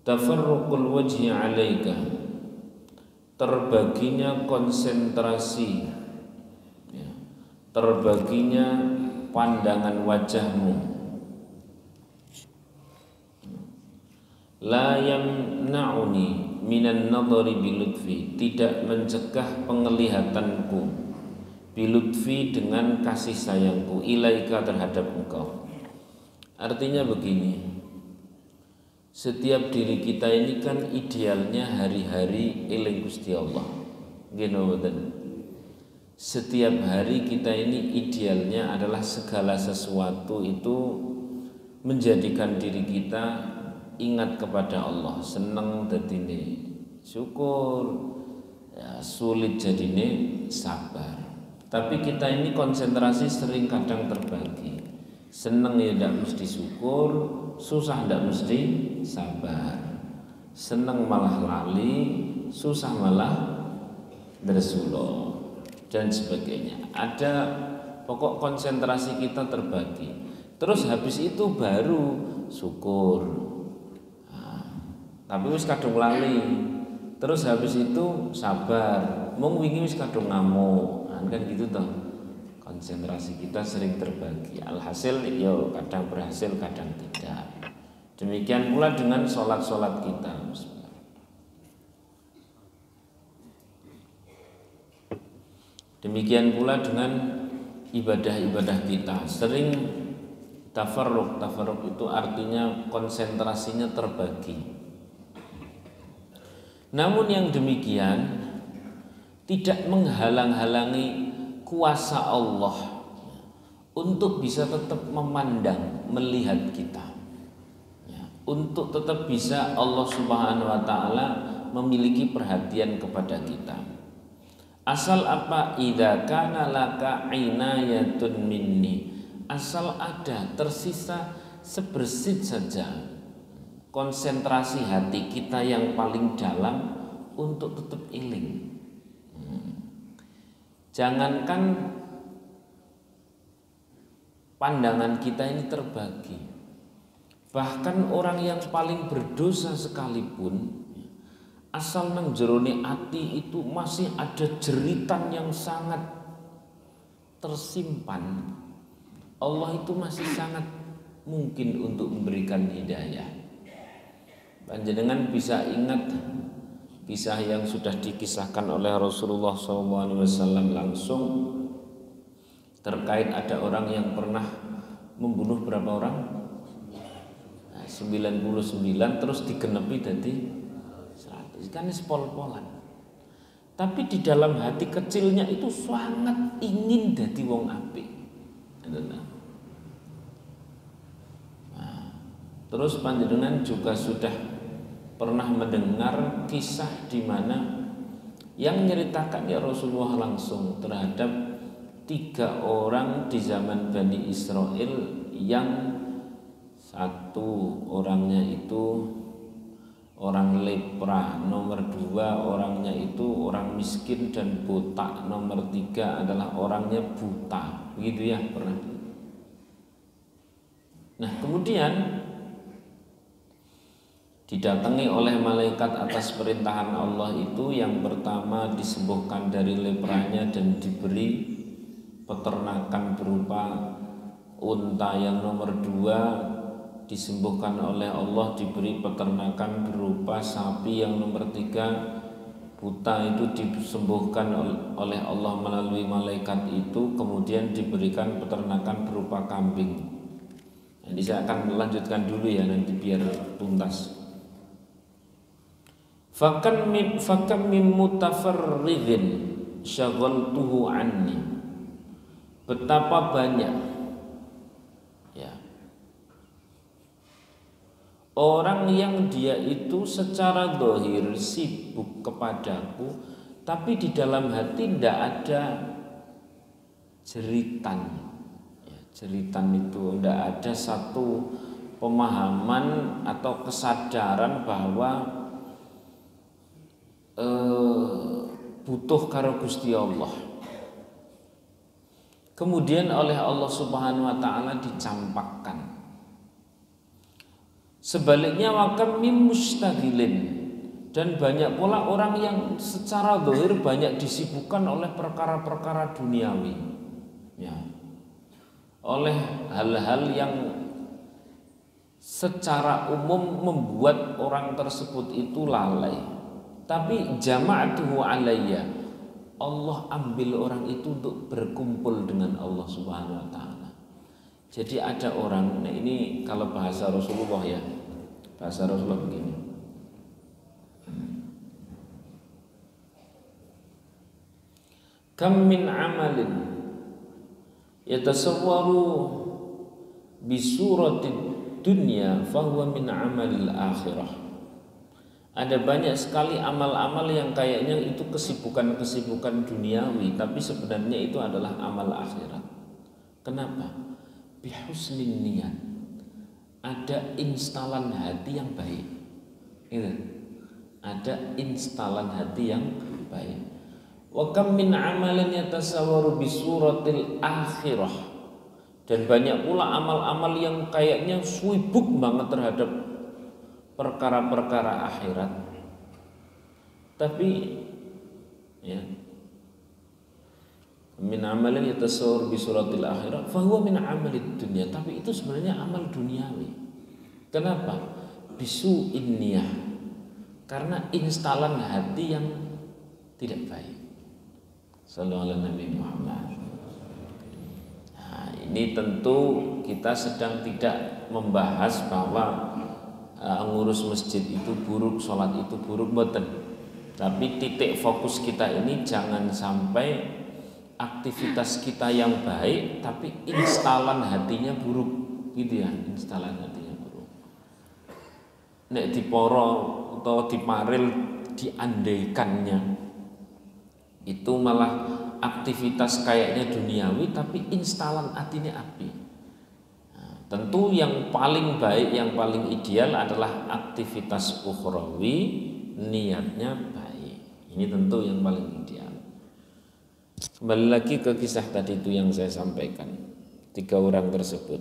tafarruqul wajhi 'alaika, terbaginya konsentrasi, ya, terbaginya pandangan wajahmu. La yamna'uni minan nadhari bilutfi, tidak mencegah penglihatanku, bilutfi dengan kasih sayangku, ilaika terhadap engkau. Artinya begini, setiap diri kita ini kan idealnya hari-hari eling Gusti Allah. Setiap hari kita ini idealnya adalah segala sesuatu itu menjadikan diri kita ingat kepada Allah, seneng dadine syukur, ya, sulit jadine sabar. Tapi kita ini konsentrasi sering kadang terbagi. Seneng ya ndak mesti syukur, susah ndak mesti sabar. Seneng malah lali, susah malah dersulo dan sebagainya. Ada pokok konsentrasi kita terbagi. Terus habis itu baru syukur. Tapi wis kadung lali. Terus habis itu sabar. Mung wingi wis kadung ngamuk. Kan gitu toh. Konsentrasi kita sering terbagi. Alhasil yo kadang berhasil, kadang tidak. Demikian pula dengan sholat-sholat kita. Demikian pula dengan ibadah-ibadah kita. Sering tafarruq. Tafarruq itu artinya konsentrasinya terbagi. Namun yang demikian tidak menghalang-halangi kuasa Allah untuk bisa tetap memandang, melihat kita, ya, untuk tetap bisa Allah Subhanahu wa Ta'ala memiliki perhatian kepada kita. Asal apa? Idza kana laka inayatun minni, asal ada tersisa sebersit saja konsentrasi hati kita yang paling dalam untuk tetap iling. Jangankan pandangan kita ini terbagi, bahkan orang yang paling berdosa sekalipun, asal nang jerone ati itu masih ada jeritan yang sangat tersimpan, Allah itu masih sangat mungkin untuk memberikan hidayah. Panjenengan bisa ingat kisah yang sudah dikisahkan oleh Rasulullah SAW langsung terkait ada orang yang pernah membunuh berapa orang? 99, terus digenepi jadi 100. Kan pol-polan. Tapi di dalam hati kecilnya itu sangat ingin jadi wong apik. Terus panjenengan juga sudah pernah mendengar kisah di mana yang nyeritakan ya Rasulullah langsung terhadap 3 orang di zaman Bani Israel, yang satu orangnya itu orang lepra, nomor 2 orangnya itu orang miskin dan botak, nomor 3 adalah orangnya buta, begitu ya pernah. Nah kemudian didatangi oleh malaikat atas perintahan Allah itu, yang pertama disembuhkan dari lepranya dan diberi peternakan berupa unta, yang nomor 2 disembuhkan oleh Allah diberi peternakan berupa sapi, yang nomor 3 buta itu disembuhkan oleh Allah melalui malaikat itu, kemudian diberikan peternakan berupa kambing. Jadi saya akan melanjutkan dulu ya, nanti biar tuntas. Fakam min mutafarridin syaghaltuhu anni, betapa banyak ya orang yang dia itu secara zahir sibuk kepadaku, tapi di dalam hati tidak ada jeritan ya, jeritan itu tidak ada satu pemahaman atau kesadaran bahwa butuh karo Gusti Allah. Kemudian oleh Allah Subhanahu wa Ta'ala dicampakkan Sebaliknya wa kam mim mustaghilin, dan banyak pula orang yang secara zahir banyak disibukkan oleh perkara-perkara duniawi, ya, oleh hal-hal yang secara umum membuat orang tersebut itu lalai. Tapi jama'atuhu alayya, Allah ambil orang itu untuk berkumpul dengan Allah Subhanahu wa taala. Jadi ada orang, nah ini kalau bahasa Rasulullah ya, bahasa Rasulullah begini. Kam min amalin yatasawwaru bi suratid dunya fahuwa min amalil akhirah. Ada banyak sekali amal-amal yang kayaknya itu kesibukan-kesibukan duniawi, tapi sebenarnya itu adalah amal akhirat. Kenapa? Bihusnin niat. Ada instalan hati yang baik. Gitu. Ada instalan hati yang baik. Wa kam min amalin yatasawwaru bi suratil akhirah. Dan banyak pula amal-amal yang kayaknya sibuk banget terhadap perkara-perkara akhirat. Tapi ya, min amalin yatasawwar bi suratil akhirah fahuwa min amalid dunya, tapi itu sebenarnya amal duniawi. Kenapa? Bisu inniyah, karena instalan hati yang tidak baik. Sallallahu alaihi Nabi Muhammad. Nah, ini tentu kita sedang tidak membahas bahwa ngurus masjid itu buruk, sholat itu buruk, boten. Tapi titik fokus kita ini jangan sampai aktivitas kita yang baik tapi instalan hatinya buruk, gitu ya, instalan hatinya buruk. Nek diporo atau diparil diandaikannya itu malah aktivitas kayaknya duniawi tapi instalan hatinya api. Nah, tentu yang paling baik, yang paling ideal adalah aktivitas ukhrawi, niatnya baik. Ini tentu yang paling ideal. Kembali lagi ke kisah tadi itu yang saya sampaikan, 3 orang tersebut.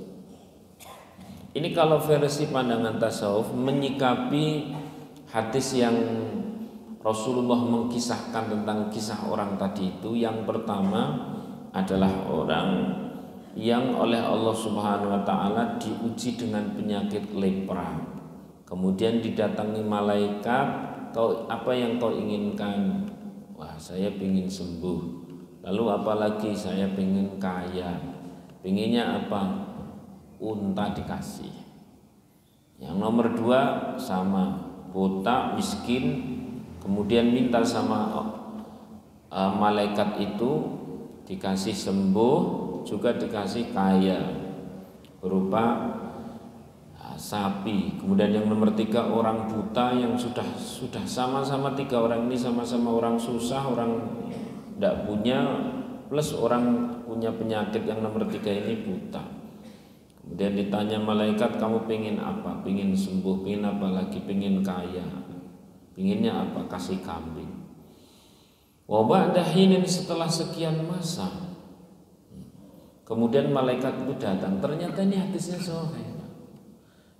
Ini kalau versi pandangan tasawuf menyikapi hadis yang Rasulullah mengkisahkan tentang kisah orang tadi itu. Yang pertama adalah orang yang oleh Allah Subhanahu wa taala diuji dengan penyakit lepra. Kemudian didatangi malaikat, "Kau apa yang kau inginkan?" "Wah, saya ingin sembuh." "Lalu apalagi?" "Saya ingin kaya." "Pinginnya apa?" "Unta dikasih." Yang nomor 2 sama, buta, miskin, kemudian minta sama malaikat itu dikasih sembuh, juga dikasih kaya berupa sapi. Kemudian yang nomor 3 orang buta yang sudah sama-sama 3 orang ini sama-sama orang susah, orang tidak punya, plus orang punya penyakit yang nomor 3 ini buta. Kemudian ditanya malaikat, "Kamu pengen apa?" "Pengen sembuh." "Pengen apa lagi?" "Pengen kaya." "Pengennya apa?" "Kasih kambing." Wa ba'da hinin, setelah sekian masa, kemudian malaikat itu datang. Ternyata ini hadisnya sahih.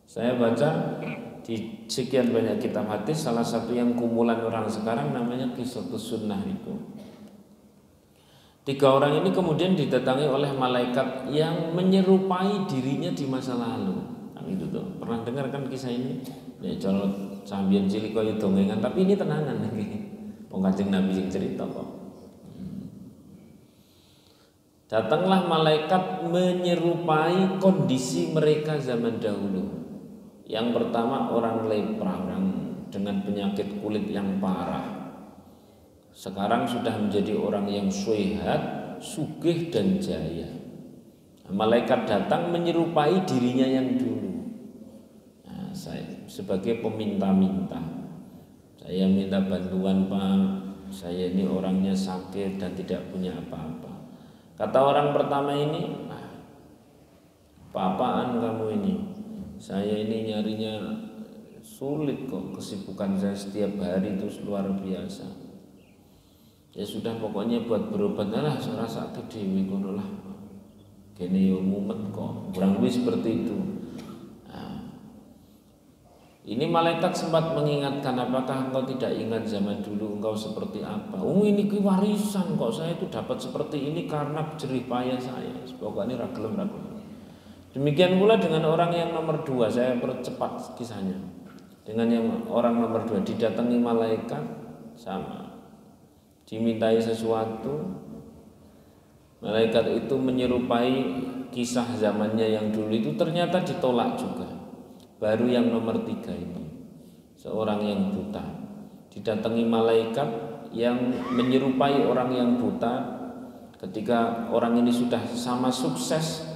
Saya baca di sekian banyak kitab hadis, salah satu yang kumulan orang sekarang namanya Qissatus Sunnah itu. 3 orang ini kemudian didatangi oleh malaikat yang menyerupai dirinya di masa lalu. Kan itu tuh. Pernah dengar kan kisah ini? Ya kalau sambian cilik kaya dongengan, tapi ini tenanan lagi. Wong Kanjeng Nabi sing cerita kok. Datanglah malaikat menyerupai kondisi mereka zaman dahulu. Yang pertama orang lepra, orang dengan penyakit kulit yang parah. Sekarang sudah menjadi orang yang sehat, sugih dan jaya. Malaikat datang menyerupai dirinya yang dulu. Nah, saya sebagai peminta-minta, saya minta bantuan, Pak. Saya ini orangnya sakit dan tidak punya apa-apa. Kata orang pertama ini, "Apa-apaan kamu ini? Saya ini nyarinya sulit kok, kesibukan saya setiap hari itu luar biasa. Ya sudah, pokoknya buat berobat lah, saya rasa dewi kono lah. Kene yo mumet kok." Kurang lebih seperti itu. Nah, Ini malaikat sempat mengingatkan, apakah engkau tidak ingat zaman dulu engkau seperti apa? Ini warisan kok, saya itu dapat seperti ini karena jerih payah saya. Pokoknya ragilum. Demikian pula dengan orang yang nomor 2, saya percepat kisahnya. Dengan yang orang nomor 2, didatangi malaikat sama, dimintai sesuatu. Malaikat itu menyerupai kisah zamannya yang dulu itu, ternyata ditolak juga. Baru yang nomor 3 ini, seorang yang buta, didatangi malaikat yang menyerupai orang yang buta. Ketika orang ini sudah sama sukses,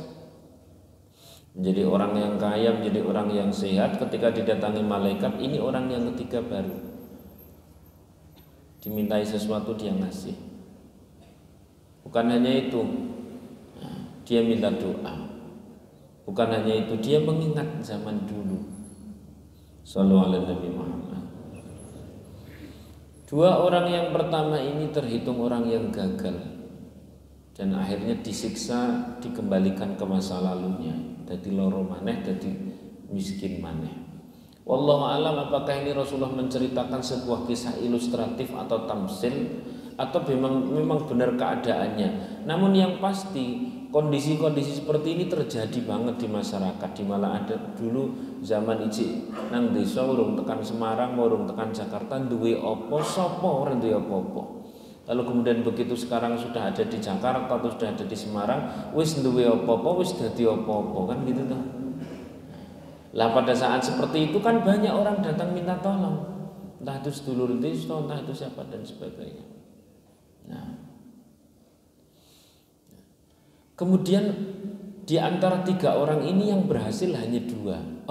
menjadi orang yang kaya, menjadi orang yang sehat, ketika didatangi malaikat, ini orang yang ketiga baru dimintai sesuatu, dia ngasih. Bukan hanya itu, dia minta doa. Bukan hanya itu, dia mengingat zaman dulu. Shallallahu alaihi Nabi Muhammad. 2 orang yang pertama ini terhitung orang yang gagal dan akhirnya disiksa, dikembalikan ke masa lalunya. Jadi loro maneh, jadi miskin maneh. Wallahu alam, apakah ini Rasulullah menceritakan sebuah kisah ilustratif atau tamsil, atau memang benar keadaannya. Namun yang pasti kondisi-kondisi seperti ini terjadi banget di masyarakat. Di malah ada dulu zaman iji nang desa urung tekan Semarang, urung tekan Jakarta, duwe opo sopo ora duwe opo-opo. Lalu kemudian begitu sekarang sudah ada di Jakarta atau sudah ada di Semarang, wis duwe opo-opo, wis dadi opo-opo, kan gitu tuh. Lah pada saat seperti itu kan banyak orang datang minta tolong. Entah itu sedulur desa, entah itu siapa dan sebagainya. Nah, kemudian di antara 3 orang ini yang berhasil hanya 2.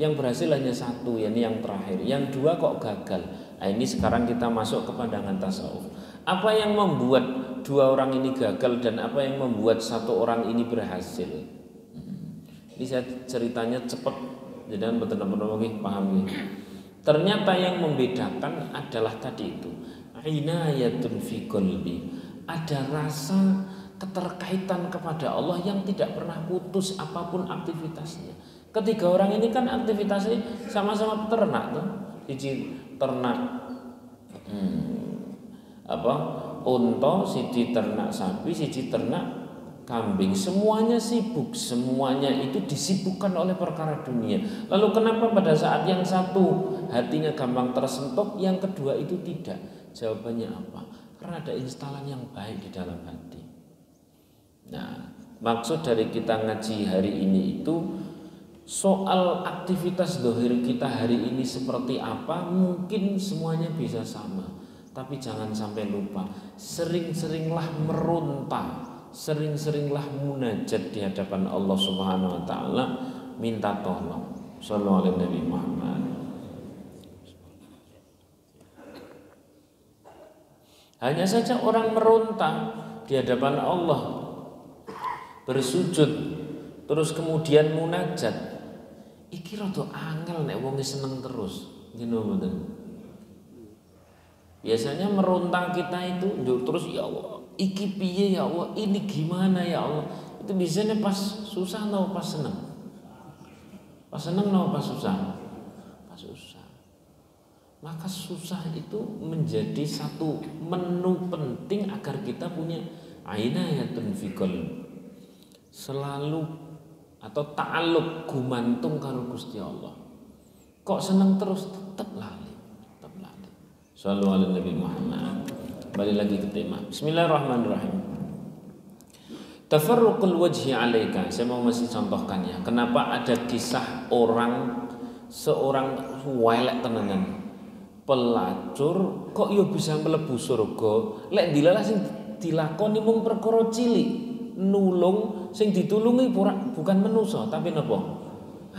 Yang berhasil hanya 1, yakni yang terakhir. Yang 2 kok gagal. Nah, ini sekarang kita masuk ke pandangan tasawuf. Apa yang membuat 2 orang ini gagal dan apa yang membuat 1 orang ini berhasil? Ini saya ceritanya cepat, jadi betul-betul paham. Ternyata yang membedakan adalah tadi itu, inayatun fi qalbi. Ada rasa keterkaitan kepada Allah yang tidak pernah putus apapun aktivitasnya. Ketiga orang ini kan aktivitasnya sama-sama peternak tuh. Siji ternak unta, siji ternak sapi, siji ternak kambing. Semuanya sibuk, semuanya itu disibukkan oleh perkara dunia. Lalu kenapa pada saat yang satu hatinya gampang tersentuh, yang kedua itu tidak? Jawabannya apa? Karena ada instalan yang baik di dalam hati. Nah, maksud dari kita ngaji hari ini itu soal aktivitas zahir kita hari ini seperti apa, mungkin semuanya bisa sama. Tapi jangan sampai lupa, sering-seringlah meronta, sering-seringlah munajat di hadapan Allah Subhanahu wa taala, minta tolong. Shallallahu alaihi Nabi Muhammad. Hanya saja orang meronta di hadapan Allah, bersujud, terus kemudian munajat, iki rada angel nek wong seneng terus. Ngene mboten. Biasanya meronta kita itu terus, ya Allah, iki piye ya Allah, ini gimana ya Allah. Itu biasanya pas susah atau pas seneng? Pas seneng atau pas susah? Pas susah. Maka susah itu menjadi satu menu penting agar kita punya inayatun fi qalbi. Selalu atau ta'alluq gumantung karo Gusti Allah. Kok seneng terus tetap lali. Shallallahu alaihi Nabi Muhammad. Balik lagi ke tema. Bismillahirrahmanirrahim. Tafarruqul wajhi alaika. Saya mau masih contohkan ya. Kenapa ada kisah seorang welek tenanan, pelacur kok yo bisa mlebu surga. Lek dilalah sing dilakoni mung perkara cilik, nulung sing ditulungi bukan manusa tapi napa?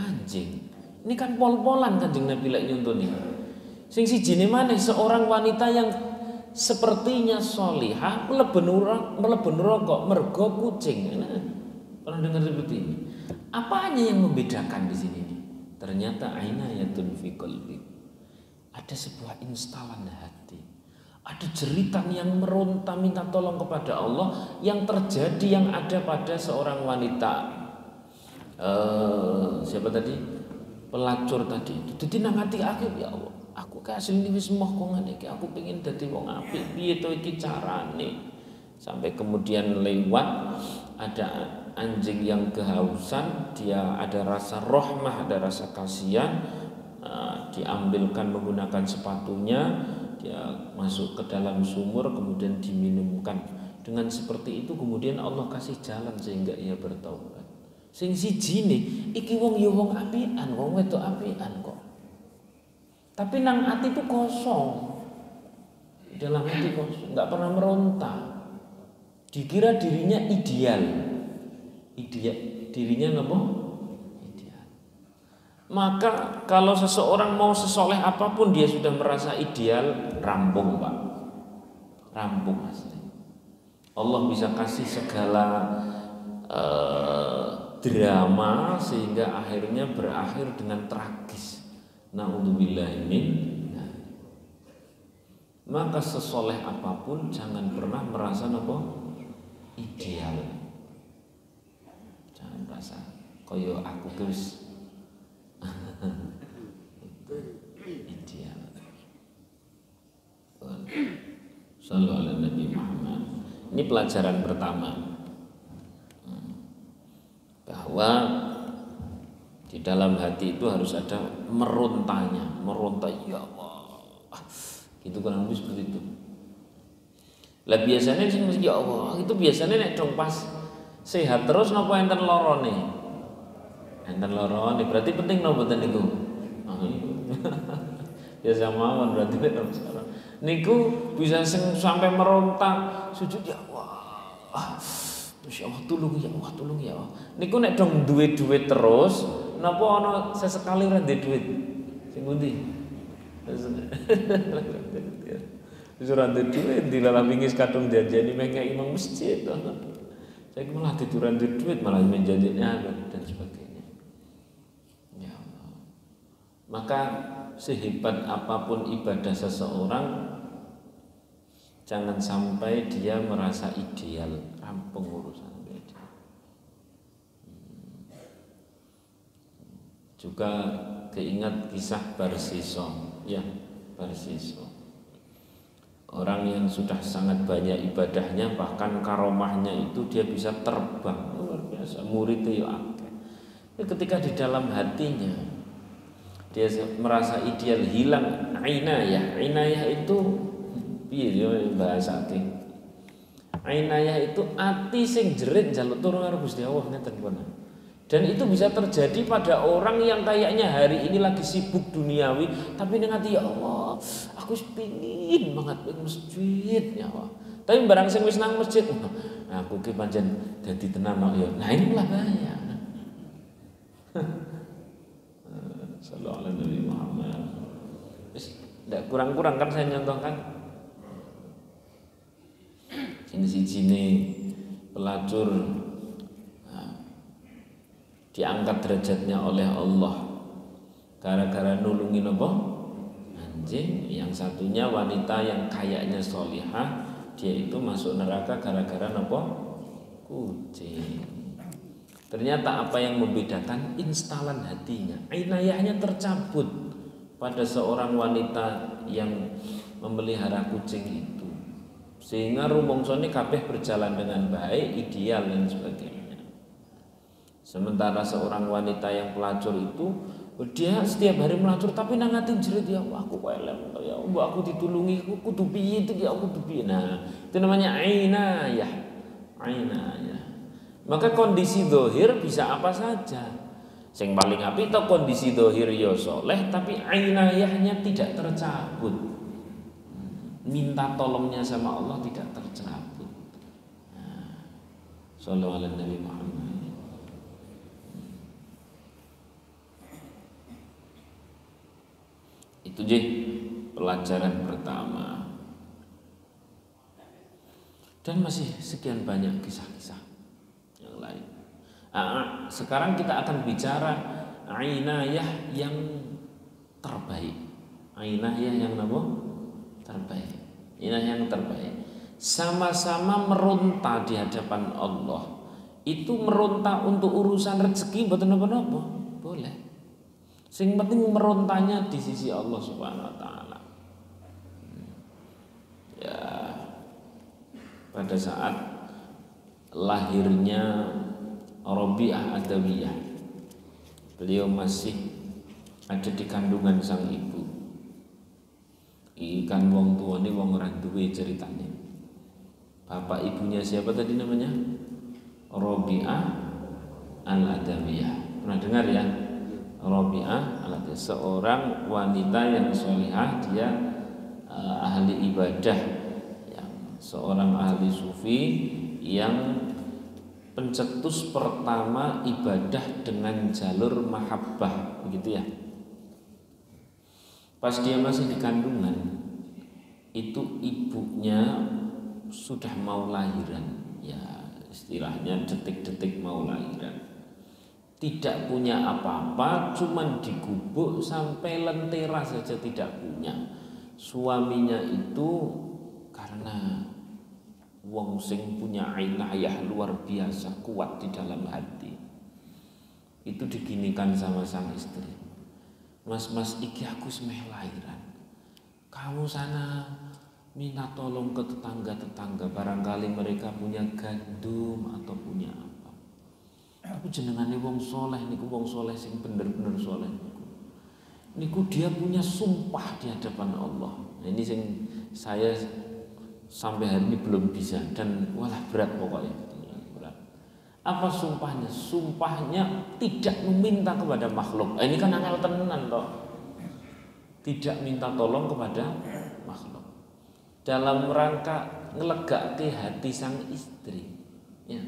Anjing. Ini kan pol-polan Kanjeng Nabi lek nyuntuni. Sing sijine maneh seorang wanita yang sepertinya sholihah mlebu neraka mergo kucing. Pernah dengar seperti ini? Apanya yang membedakan di sini? Ternyata inayatun fi qalbi. Ada sebuah instalan hati. Ada jeritan yang meronta minta tolong kepada Allah yang terjadi, yang ada pada seorang wanita. Siapa tadi? pelacur tadi itu. Dadi nang ati aku ya Allah, aku kasil wis moh kok ngene iki, aku pengen dadi wong apik. Piye to iki carane? Sampai kemudian lewat ada anjing yang kehausan, dia ada rasa rahmah, ada rasa kasihan, diambilkan menggunakan sepatunya, dia masuk ke dalam sumur kemudian diminumkan. Dengan seperti itu kemudian Allah kasih jalan sehingga ia bertaubat. Sing siji nih, iki wong ya wong apian, wong wedok apian kok. Tapi nang ati itu kosong. Dalam hati kosong, enggak pernah meronta. Dikira dirinya ideal. Dirinya apa? Ideal. Maka kalau seseorang mau sesoleh apapun dia sudah merasa ideal, rampung Pak. Rampung asli. Allah bisa kasih segala drama sehingga akhirnya berakhir dengan tragis. Na'udzubillah min. Maka sesoleh apapun jangan pernah merasa apa? Ideal. Jangan merasa koyo aku guys. Ideal. Sallallahu alaihi Nabi Muhammad. Ini pelajaran pertama. Bahwa di dalam hati itu harus ada merontanya, meronta ya Allah. Itu kurang lebih seperti itu. Lah biasanya sing ya Allah, itu biasanya nek dong pas sehat terus napa enten lorone? Enten lorone berarti penting napa mboten niku? Biasa mawon berarti nek niku bisa sampai meronta sujud ya Allah. Masya Allah tulung ya Allah, tulung ya Allah. Niku nek dong duwe duit terus, napa ana sesekali ora duwe duit? Sing pundi? Wis ora duwe duit dilalah wingis kadung janjani mengke imam masjid. Saya malah dituran duit malah menjanjinya dan sebagainya. Ya Allah. Maka sehebat apapun ibadah seseorang, jangan sampai dia merasa ideal, rampung urusan dia. Juga keingat kisah Barsiso, ya Barsiso. Orang yang sudah sangat banyak ibadahnya, bahkan karomahnya itu dia bisa terbang luar biasa, muridnya ya akeh. Ketika di dalam hatinya dia merasa ideal, hilang ainayah. Ainayah itu piye yo bahasake. Ainayah itu ati sing jerit njaluk turun karo Gusti Allah ngeten kono. Dan itu bisa terjadi pada orang yang kayaknya hari ini lagi sibuk duniawi, tapi ning ati ya Allah, aku pengin banget ning masjid ya Allah. Tapi barang sing wis nang masjid, aku ki pancen dadi tenan kok ya. Nah ini malah bahaya. Sallallahu alaihi Muhammad. Wis ndak kurang-kurang kan saya nyontohkan. Sini pelacur diangkat derajatnya oleh Allah gara-gara nulungin apa? Anjing. Yang satunya wanita yang kayaknya solihah, dia itu masuk neraka gara-gara apa? Kucing. Ternyata apa yang membedakan? Instalan hatinya. Inayahnya tercabut pada seorang wanita yang memelihara kucing itu, sehingga rumongsone kabeh berjalan dengan baik, ideal dan sebagainya. Sementara seorang wanita yang pelacur itu, dia setiap hari melacur tapi nang ati jerit ya Allah, aku elem ya Allah, aku ditulungi, aku kudu piye itu ya aku kudu piye. Nah, itu namanya ainayah. Ainayah. Maka kondisi zahir bisa apa saja. Sing paling apik itu kondisi zahir ya saleh tapi ainayahnya tidak tercabut. Minta tolongnya sama Allah tidak tercabut. Nah, sallallahu alaihi Nabi Muhammad. Itu je pelajaran pertama. Dan masih sekian banyak kisah-kisah yang lain. Sekarang kita akan bicara ainayah yang terbaik. Ainayah yang apa? Terbaik. Ainayah yang terbaik. Sama-sama meronta di hadapan Allah. Itu meronta untuk urusan rezeki mboten napa-napa. Boleh. Sing penting merontanya di sisi Allah Subhanahu wa taala. Ya, pada saat lahirnya Rabi'ah Adawiyah, beliau masih ada di kandungan sang ibu. Ikan wong tua ini wong ora duwe ceritanya. Bapak ibunya siapa tadi namanya? Rabi'ah Al-Adawiyah. Pernah dengar ya? Rabi'ah Al-Adawiyah, seorang wanita yang solihah, dia ahli ibadah, ya, seorang ahli sufi yang pencetus pertama ibadah dengan jalur mahabbah, begitu ya. Pas dia masih di kandungan, itu ibunya sudah mau lahiran, ya istilahnya detik-detik mau lahiran. Tidak punya apa-apa, cuman digubuk sampai lentera saja tidak punya. Suaminya itu karena wong sing punya inayah luar biasa, kuat di dalam hati, itu diginikan sama sang istri. Mas iki aku semeh lahiran, kamu sana minta tolong ke tetangga-tetangga, barangkali mereka punya gandum atau punya apa. Aku jenengane wong soleh niku, wong soleh sing bener-bener soleh niku dia punya sumpah di hadapan Allah. Nah, ini sing saya sampai hari ini belum bisa, dan walah berat pokoknya, berat. Apa sumpahnya? Sumpahnya tidak meminta kepada makhluk. Ini kan angel tenan toh. Tidak minta tolong kepada makhluk, dalam rangka ngelegake hati sang istri, ya,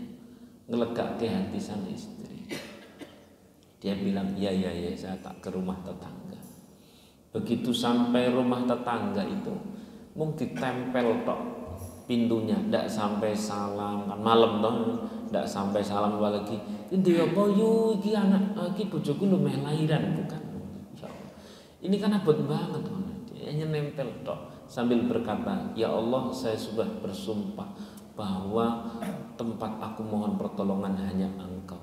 ngelegake hati sang istri. Dia bilang ya saya tak ke rumah tetangga. Begitu sampai rumah tetangga itu mungkin tempel tok pintunya, ndak sampai salam, kan malam toh, ndak sampai salam lagi. Endi apa yu iki anak iki bojoku lu meh lahiran, bukan. Ini kan abot banget, dia hanya nempel tok sambil berkata, ya Allah, saya sudah bersumpah bahwa tempat aku mohon pertolongan hanya Engkau.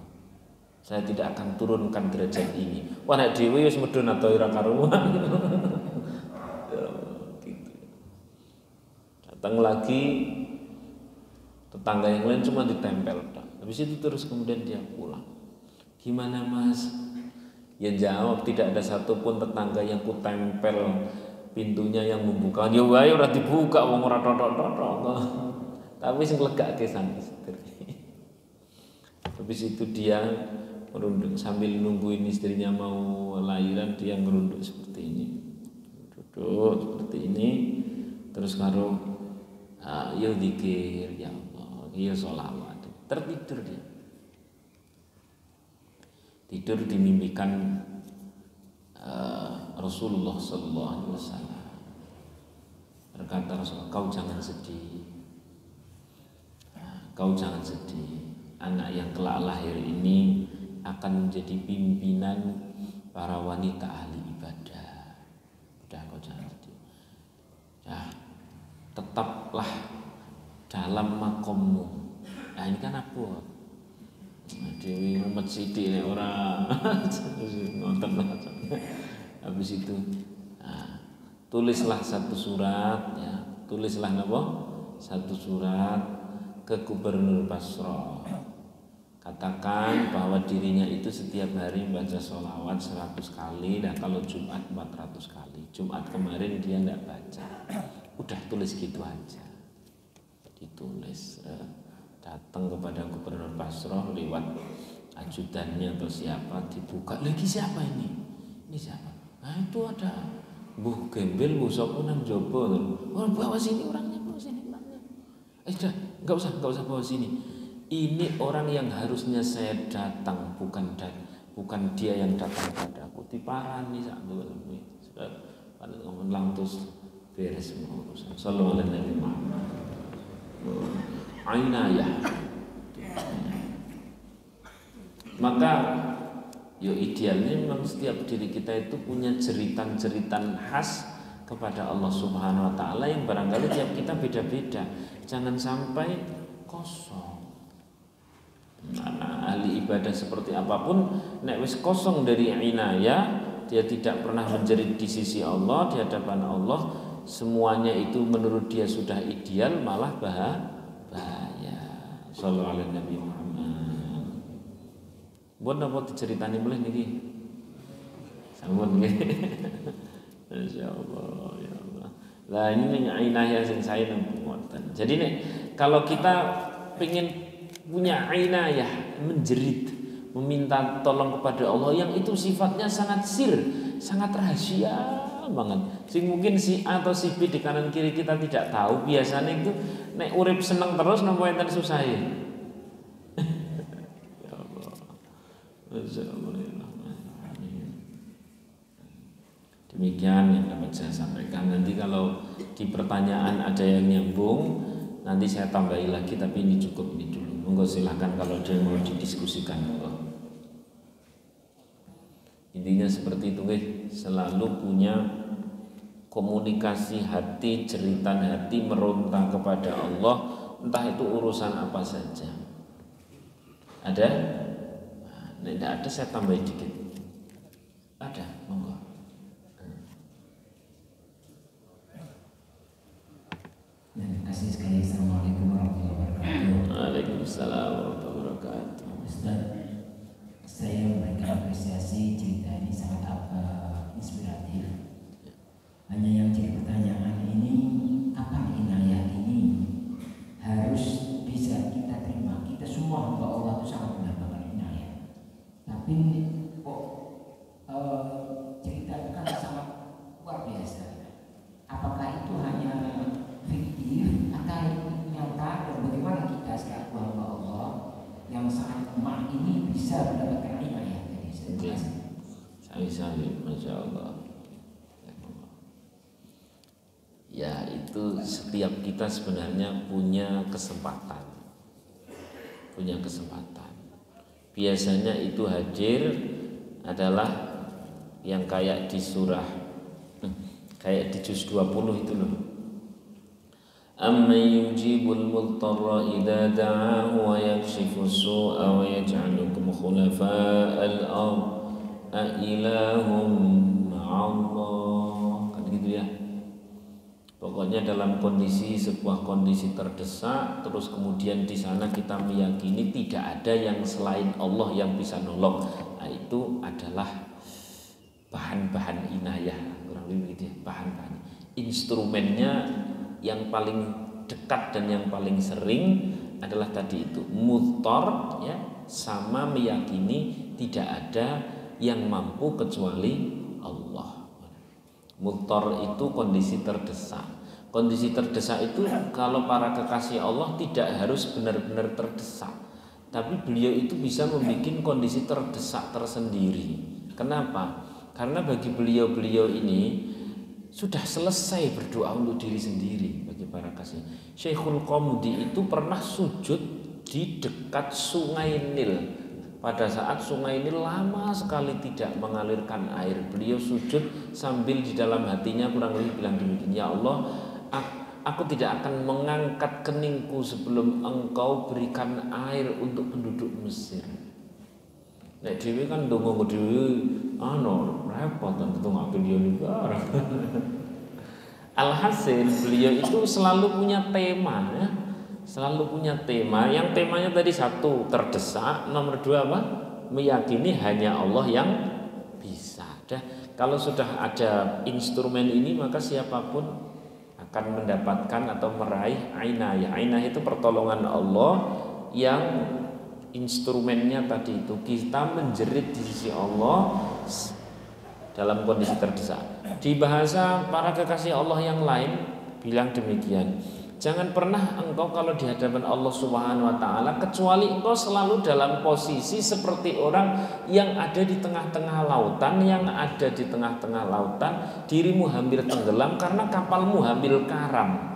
Saya tidak akan turunkan derajat ini. Wah, nek dhewe wis medun atau ora karuan. Gitu. Datang lagi tetangga yang lain cuma ditempel tok. Habis itu terus kemudian dia pulang. Gimana Mas? Ya jawab, tidak ada satupun tetangga yang ku tempel pintunya yang membuka. Ya wae ora dibuka wong ora totok-totok. Tapi sing legake sang istri. Habis itu dia merunduk sambil nungguin istrinya mau lahiran, dia ngerunduk seperti ini. Duduk seperti ini terus karo ya zikir ya Allah, ya sholawat. Tertidur dia. Tidur dimimpikan Rasulullah sallallahu alaihi wasallam. Berkata Rasulullah, kau jangan sedih. Kau jangan sedih. Anak yang kelak lahir ini akan menjadi pimpinan para wanita ahli ibadah. Udah, kau jangan sedih. Ya, tetaplah dalam makommu. Nah, ini kan apa? Dewi umat sithik nek ora ngonten. Habis itu tulislah satu surat, ya, tulislah napa? Satu surat ke Gubernur Basra. Katakan bahwa dirinya itu setiap hari membaca sholawat 100 kali, dan kalau Jumat 400 kali. Jumat kemarin dia tidak baca. Udah tulis gitu aja. Ditulis. Datang kepada Gubernur Basra lewat ajudannya atau siapa, dibuka lagi, siapa ini siapa? Nah itu ada Mbuh Gembel, Mbuh Sopo nang jopo. Oh, bawa sini orangnya, bawa sini orangnya. Sudah, enggak usah bawa sini. Ini orang yang harusnya saya datang, bukan dia yang datang padaku. Diparani sak dulu. Sudah ngomong lantus beres semua urusan. Sallallahu alaihi wasallam. Ainayah. Maka yo idealnya memang setiap diri kita itu punya jeritan-jeritan khas kepada Allah Subhanahu wa taala yang barangkali tiap kita beda-beda. Jangan sampai kosong. Ahli ibadah seperti apapun nek wis kosong dari inayah, dia tidak pernah menjerit di sisi Allah, di hadapan Allah, semuanya itu menurut dia sudah ideal, malah bahaya. Sallallahu alaihi Nabi Muhammad. Buat apa diceritani boleh niki? Sampun nggih. Masyaallah ya Allah. Lah ini ainah yang saya nempukan. Jadi nek kalau kita ingin punya ainayah, menjerit, meminta tolong kepada Allah yang itu sifatnya sangat sangat rahasia banget. Sing mungkin si A atau si B di kanan kiri kita tidak tahu. Biasanya itu nek urip seneng terus napa enten susah ya. Ya Allah. Demikian yang dapat saya sampaikan. Nanti kalau di pertanyaan ada yang nyambung, nanti saya tambahi lagi, tapi ini cukup ini dulu. Monggo silahkan kalau ada yang mau didiskusikan. Intinya seperti itu, selalu punya komunikasi hati, jeritan hati, meronta kepada Allah, entah itu urusan apa saja. Ada? Nah, tidak ada, saya tambahin dikit. Ada, monggo. Terima kasih sekali. Assalamualaikum warahmatullahi wabarakatuh. Waalaikumsalam warahmatullahi wabarakatuh. Ustaz, saya memberikan apresiasi cerita ini sangat inspiratif. Hanya yang jadi pertanyaan ini, kapan inayah ini harus bisa kita terima? Kita semua hamba Allah itu sangat mendapatkan inayah. Tapi kok cerita itu kan sangat luar biasa. Apakah itu hanya fiktif atau nyata, dan bagaimana kita selaku hamba Allah yang sangat lemah ini bisa mendapatkan inayah dari saya? Sami-sami, Masya Allah. Ya, itu setiap kita sebenarnya punya kesempatan. Biasanya itu hadir adalah yang kayak di surah, kayak di juz 20 itu loh. Amman yujibul mudtarra idza da'ahu wa yakshifu as-su'a wa yaj'alukum khulafa'al ard a ilahum ma'allah. Kan gitu ya. Pokoknya dalam sebuah kondisi terdesak, terus kemudian di sana kita meyakini tidak ada yang selain Allah yang bisa nolong. Nah, itu adalah bahan-bahan inayah, kurang lebih begitu ya, bahan-bahan. Instrumennya yang paling dekat dan yang paling sering adalah tadi itu mudtar, ya, sama meyakini tidak ada yang mampu kecuali Allah. Mudtar itu kondisi terdesak. Kondisi terdesak itu kalau para kekasih Allah tidak harus benar-benar terdesak, tapi beliau itu bisa membuat kondisi terdesak tersendiri. Kenapa? Karena bagi beliau-beliau ini sudah selesai berdoa untuk diri sendiri. Bagi para kasih, Syekhul Qomudi itu pernah sujud di dekat Sungai Nil. Pada saat Sungai Nil lama sekali tidak mengalirkan air, beliau sujud sambil di dalam hatinya kurang lebih bilang demikian, ya Allah, aku tidak akan mengangkat keningku sebelum Engkau berikan air untuk penduduk Mesir. Nek dhewe kan ndonga dhewe repot kan ketemu beliau juga. Alhasil beliau itu selalu punya tema, ya. Selalu punya tema. Yang temanya tadi satu, terdesak. Nomor dua apa? Meyakini hanya Allah yang bisa. Kalau sudah ada instrumen ini, maka siapapun akan mendapatkan atau meraih ainayah. Ainayah itu pertolongan Allah yang instrumennya tadi itu kita menjerit di sisi Allah dalam kondisi terdesak. Di bahasa para kekasih Allah yang lain bilang demikian, jangan pernah engkau kalau di hadapan Allah Subhanahu wa taala kecuali engkau selalu dalam posisi seperti orang yang ada di tengah-tengah lautan, dirimu hampir tenggelam karena kapalmu hampir karam.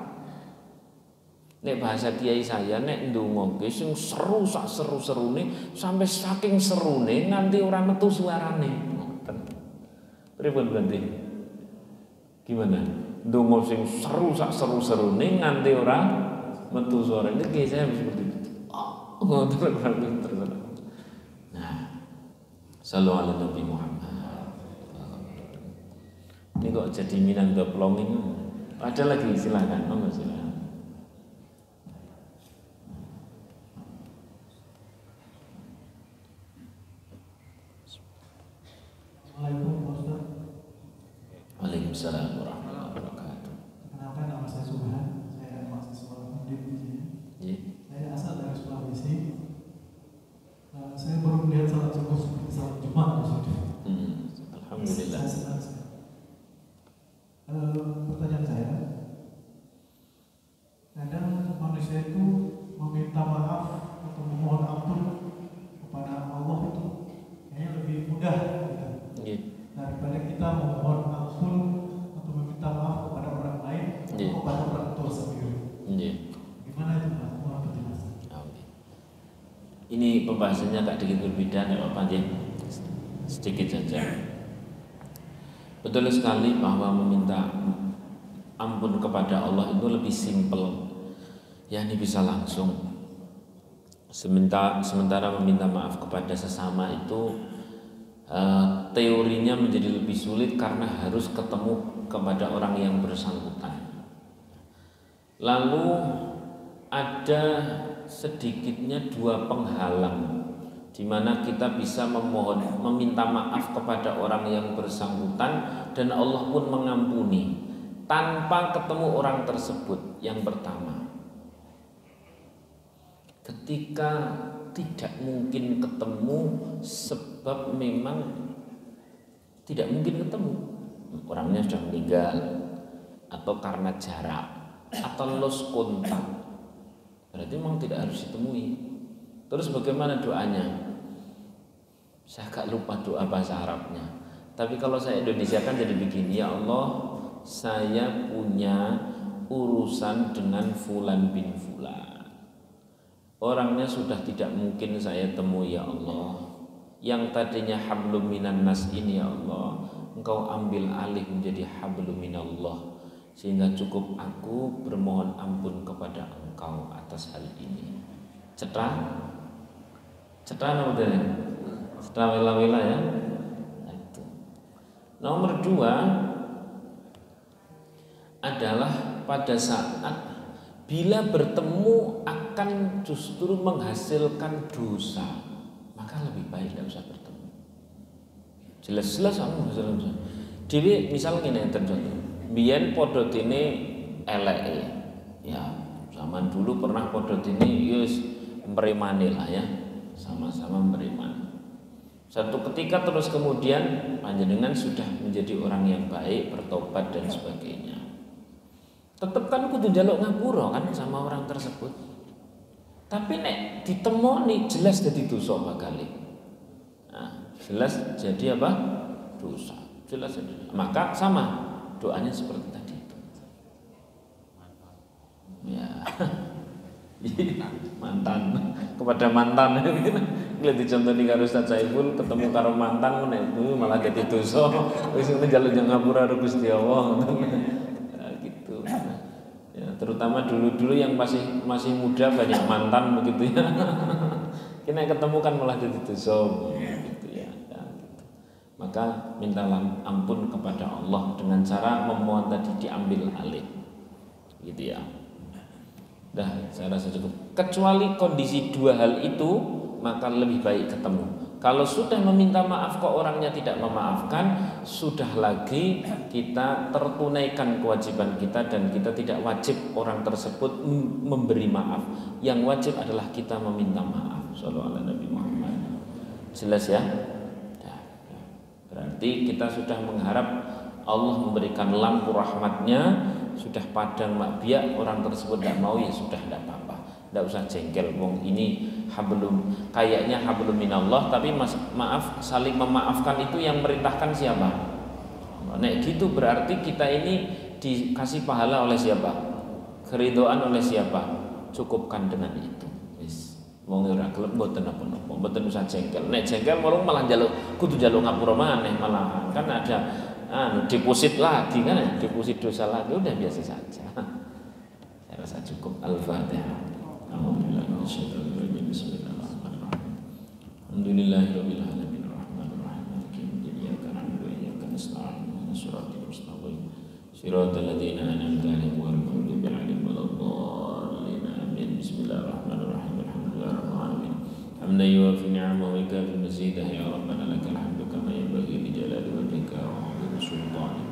Nek bahasa kiai saya nek ndonga sing seru sak seru-serune sampai saking serune nganti ora metu suarane. Ngoten. Pripun berarti? Gimana? Ndonga sing seru sak seru-serune nganti ora metu suarane. Ini kiai saya seperti itu. Ngoten terus. Nah, sallallahu alaihi Nabi Muhammad. Ini kok jadi Minang Doplong ini. Ada lagi, silakan. Silakan. Assalamualaikum Ustaz. Waalaikumsalam warahmatullahi wabarakatuh. Kenalkan, nama saya Subhan. Saya mahasiswa Undip di sini. Yeah. Saya asal dari Sulawesi. Saya baru melihat salat subuh seperti salat Jumat Ustaz. Alhamdulillah. Saya senang sekali. Pertanyaan saya, kadang manusia itu meminta maaf atau memohon ampun kepada Allah itu kayaknya lebih mudah gitu. Yeah. Daripada kita memohon ampun atau meminta maaf kepada orang lain atau kepada orang tua sendiri. Yeah. Gimana itu Pak? Mohon penjelasan. Okay. Ini pembahasannya agak sedikit berbeda, tidak apa-apa aja. Sedikit saja. Betul sekali bahwa meminta ampun kepada Allah itu lebih simpel, ya ini bisa langsung. Sementara meminta maaf kepada sesama itu teorinya menjadi lebih sulit karena harus ketemu kepada orang yang bersangkutan. Lalu ada sedikitnya dua penghalang di mana kita bisa meminta maaf kepada orang yang bersangkutan dan Allah pun mengampuni tanpa ketemu orang tersebut. Yang pertama, ketika tidak mungkin ketemu sebab memang tidak mungkin ketemu, orangnya sudah meninggal atau karena jarak atau lost kontak, berarti memang tidak harus ditemui. Terus bagaimana doanya? Saya agak lupa doa bahasa Arabnya. Tapi kalau saya Indonesia kan jadi begini, ya Allah, saya punya urusan dengan fulan bin fulan. Orangnya sudah tidak mungkin saya temui ya Allah. Yang tadinya hablum minan nas ini ya Allah, Engkau ambil alih menjadi hablum minallah, sehingga cukup aku bermohon ampun kepada Engkau atas hal ini. Cetra apa tadi? Cetra wela-wela ya. Nah, itu. Nomor 2 adalah pada saat bila bertemu akan justru menghasilkan dosa, maka lebih baik tidak usah bertemu. Jelas-jelas kamu dosa. Dewi misalnya ini contoh, biyen podot ini eleke, ya zaman dulu pernah podot ini yus meremani lah ya, sama-sama beriman. Satu ketika terus kemudian panjenengan sudah menjadi orang yang baik, bertobat dan sebagainya. Tetap kan kudu njaluk ngapura kan sama orang tersebut. Tapi nek ditemoni jelas jadi dosa bakali. Nah, jelas jadi apa? Dosa. Jelas jadi. Maka sama doanya seperti tadi itu. Ya. Mantan kepada mantan lihat dicontoh di karo Ustaz Saiful ketemu karo mantan itu malah jadi dosa wis ngene njaluk ngapura karo Gusti Allah gitu ya, terutama dulu-dulu yang masih muda banyak mantan begitu ya kena ketemu kan malah jadi dosa gitu ya, gitu. Maka minta ampun kepada Allah dengan cara memohon tadi diambil alih gitu ya. Dah, saya rasa cukup. Kecuali kondisi dua hal itu, maka lebih baik ketemu. Kalau sudah meminta maaf kok orangnya tidak memaafkan, sudah lagi kita tertunaikan kewajiban kita dan kita tidak wajib orang tersebut memberi maaf. Yang wajib adalah kita meminta maaf. Sallallahu alaihi Muhammad. Jelas ya? Dah. Berarti kita sudah mengharap Allah memberikan lampu rahmatnya. Sudah padang makbiak orang tersebut tidak mau, ya sudah tidak apa-apa, tidak usah jengkel. Wong ini hablum, kayaknya hablum minallah, tapi maaf, saling memaafkan itu yang merintahkan siapa? Nek gitu berarti kita ini dikasih pahala oleh siapa? Keridhaan oleh siapa? Cukupkan dengan itu. Wis, wong ora gelem mboten apa-apa, mboten usah jengkel. Nek jengkel malah njaluk kudu njaluk ngapura maneh, malah kan ada deposit lagi kan, deposit dosa lagi, udah biasa saja. Saya rasa cukup. Al-Fatihah. Alhamdulillahirabbil alamin arrahmanirrahim maliki yaumiddin iyyaka na'budu wa iyyaka nasta'in ihdinas siratal mustaqim Siratal ladzina an'amta 'alaihim ghairil maghdubi 'alaihim waladdallin. Amin. Bismillahirrahmanirrahim. Alhamdulillahirabbil alamin. Hamdan yuwafi ni'amahu wa yukafi mazidah. Ya Rabbana lakal hamdu kama yanbaghi li jalali wajhika wa 'azimi sultanik.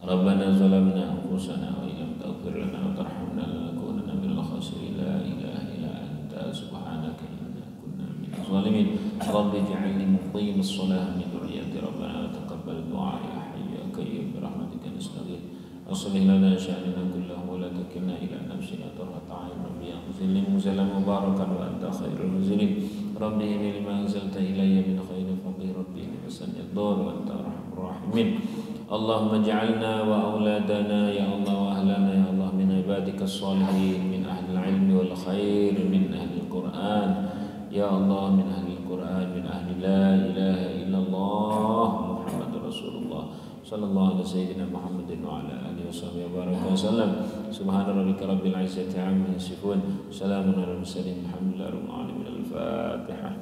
Rabbana zalamna anfusana wa illam taghfir lana wa tarhamna lanakunanna minal khasirin. La ilaha illa anta subhanaka inna kunna minaz zalimin. Rabbi ij'alni muqimas shalah min dhurriyyati rabbana wa taqabbal du'a ya hayyu ya qayyum bi rahmatika nastaghith. Aslih lana sha'nana kullahu wa la takilna ila nafsina tarfata 'ain. Rabbi anzilni munzalan mubarakan wa anta khairul munzilin. Rabbi inni lima anzalta ilayya min khairin faqir. Rabbi inni masani ad-dur wa anta arhamur rahimin. Allahumma ja'alna wa auladana ya Allah wa ahlana ya Allah min ibadika as-salihin min ahli al-ilmi wal khair min ahli al-Qur'an ya Allah min ahli al-Qur'an min ahli la ilaha illallah Muhammadur Rasulullah sallallahu alaihi sayyidina Muhammadin wa ala alihi washabihi wa baraka wasallam. Subhana rabbika rabbil izzati amma yasifun, salamun alal mursalin, alhamdulillahi rabbil alamin. Al-Fatihah.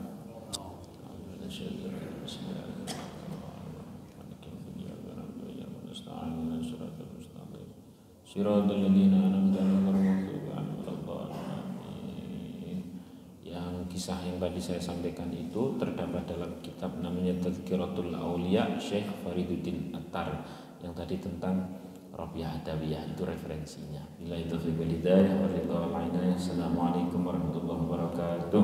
Siratal ladzina an'amta 'alaihim ghairil maghdubi 'alaihim. Yang kisah yang tadi saya sampaikan itu terdapat dalam kitab namanya Tadhkiratul Auliya Syekh Fariduddin Attar yang tadi tentang Rabi'ah Adawiyah, itu referensinya. Bila itu fi hidayah wa ridha wal inayah. Assalamualaikum warahmatullahi wabarakatuh.